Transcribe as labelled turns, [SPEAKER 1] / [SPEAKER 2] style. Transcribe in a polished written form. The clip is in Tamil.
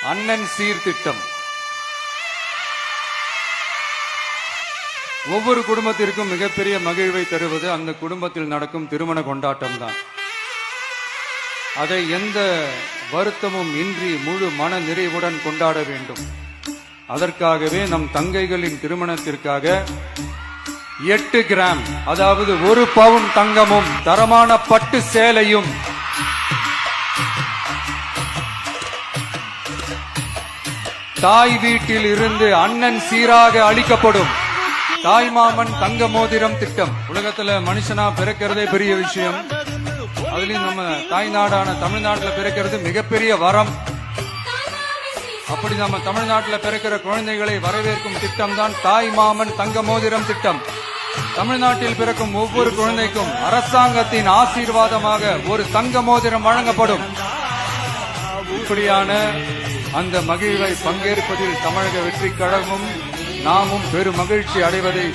[SPEAKER 1] அண்ணன் சீர்திட்டம். ஒவ்வொரு குடும்பத்திற்கும் மிகப்பெரிய மகிழ்வை தருவது அந்த குடும்பத்தில் நடக்கும் திருமண கொண்டாட்டம் தான். அதை எந்த வருத்தமும் இன்றி முழு மன நிறைவுடன் கொண்டாட வேண்டும். அதற்காகவே நம் தங்கைகளின் திருமணத்திற்காக 8 கிராம், அதாவது 1 பவுன் தங்கமும் தரமான பட்டு சேலையும் தாய் வீட்டில் இருந்து அண்ணன் சீராக அளிக்கப்படும். தாய் மாமன் தங்க மோதிரம் திட்டம். உலகத்துல மனுஷனா பிறக்கிறதே பெரிய விஷயம். அதுலயும் நம்ம தாய் நாடான தமிழ்நாட்டில் பிறக்கிறது மிகப்பெரிய வரம். அப்படி நம்ம தமிழ்நாட்டில் பிறக்கிற குழந்தைகளை வரவேற்கும் திட்டம் தான் தாய் மாமன் தங்க மோதிரம் திட்டம். தமிழ்நாட்டில் பிறக்கும் ஒவ்வொரு குழந்தைக்கும் அரசாங்கத்தின் ஆசீர்வாதமாக ஒரு தங்க மோதிரம் வழங்கப்படும். இப்படியான அந்த மகிழ்வை பங்கேற்பதில் தமிழக வெற்றி கழகமும் நாமும் பெரும் மகிழ்ச்சி அடைவதை